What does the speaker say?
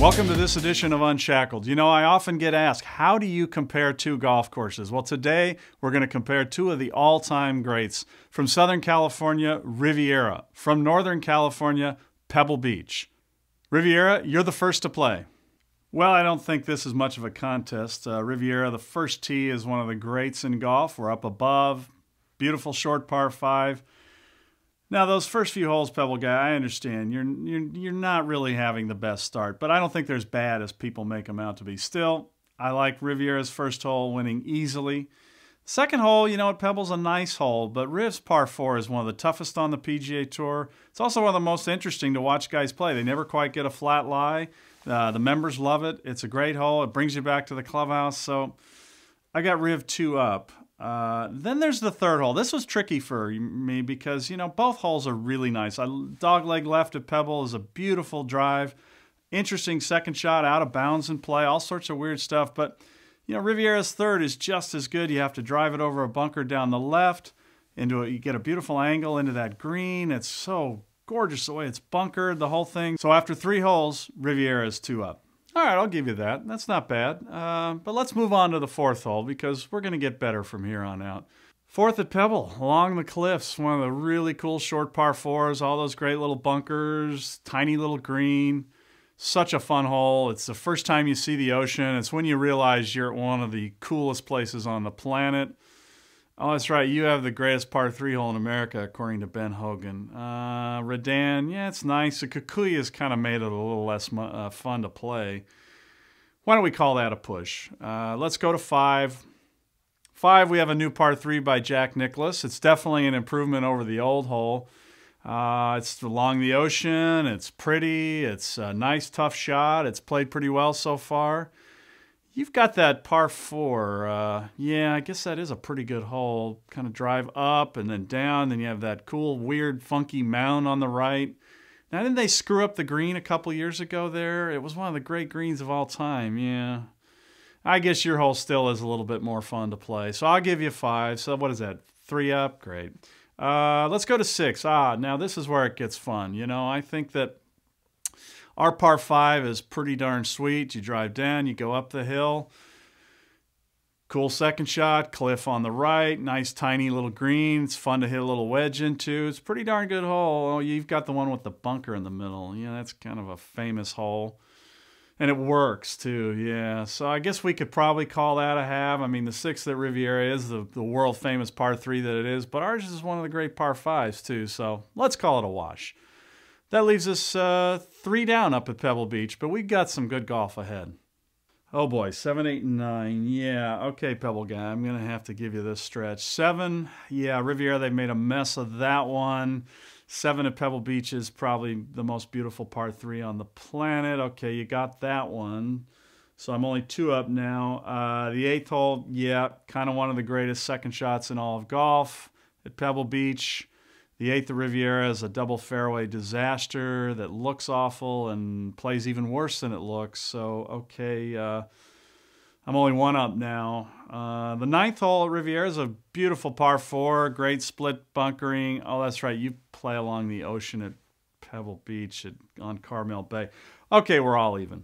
Welcome to this edition of Unshackled. You know, I often get asked, how do you compare two golf courses? Well, today we're going to compare two of the all-time greats. From Southern California, Riviera. From Northern California, Pebble Beach. Riviera, you're the first to play. Well, I don't think this is much of a contest. Riviera, the first tee, is one of the greats in golf. We're up above. Beautiful short par 5. Now, those first few holes, Pebble guy, I understand. You're not really having the best start, but I don't think they're as bad as people make them out to be. Still, I like Riviera's first hole winning easily. Second hole, you know what, Pebble's a nice hole, but Riv's par 4 is one of the toughest on the PGA Tour. It's also one of the most interesting to watch guys play. They never quite get a flat lie. The members love it. It's a great hole. It brings you back to the clubhouse. So I got Riv 2 up. Then there's the third hole. This was tricky for me because, you know, both holes are really nice. Dogleg left at Pebble is a beautiful drive. Interesting second shot, out of bounds in play, all sorts of weird stuff. But, you know, Riviera's third is just as good. You have to drive it over a bunker down the left. You get a beautiful angle into that green. It's so gorgeous the way it's bunkered, the whole thing. So after 3 holes, Riviera's 2 up. All right, I'll give you that. That's not bad. But let's move on to the fourth hole because we're going to get better from here on out. Fourth at Pebble, along the cliffs, one of the really cool short par 4s, all those great little bunkers, tiny little green. Such a fun hole. It's the first time you see the ocean. It's when you realize you're at one of the coolest places on the planet. Oh, that's right. You have the greatest par 3 hole in America, according to Ben Hogan. Redan, yeah, it's nice. The Kikuya's kind of made it a little less fun to play. Why don't we call that a push? Let's go to 5. 5, we have a new par 3 by Jack Nicklaus. It's definitely an improvement over the old hole. It's along the ocean. It's pretty. It's a nice, tough shot. It's played pretty well so far. You've got that par 4. Yeah, I guess that is a pretty good hole. Kind of drive up and then down. Then you have that cool, weird, funky mound on the right. Now, didn't they screw up the green a couple years ago there? It was one of the great greens of all time, yeah. I guess your hole still is a little bit more fun to play. So I'll give you 5. So what is that? 3 up? Great. Let's go to 6. Now this is where it gets fun. You know, I think that our par 5 is pretty darn sweet. You drive down, you go up the hill. Cool second shot, cliff on the right, nice tiny little green. It's fun to hit a little wedge into. It's a pretty darn good hole. Oh, you've got the one with the bunker in the middle. Yeah, that's kind of a famous hole. And it works too, yeah. So I guess we could probably call that a half. I mean, the 6th at Riviera is the world famous par 3 that it is, but ours is one of the great par 5s too. So let's call it a wash. That leaves us 3 down up at Pebble Beach, but we got some good golf ahead. Oh boy, 7, 8, and 9. Yeah, okay, Pebble guy, I'm going to have to give you this stretch. 7, yeah, Riviera, they made a mess of that one. 7 at Pebble Beach is probably the most beautiful par 3 on the planet. Okay, you got that one. So I'm only 2 up now. The 8th hole, yeah, kind of one of the greatest second shots in all of golf at Pebble Beach. The 8th of Riviera is a double fairway disaster that looks awful and plays even worse than it looks. So, okay, I'm only 1 up now. The 9th hole at Riviera is a beautiful par 4, great split bunkering. Oh, that's right, you play along the ocean at Pebble Beach on Carmel Bay. Okay, we're all even.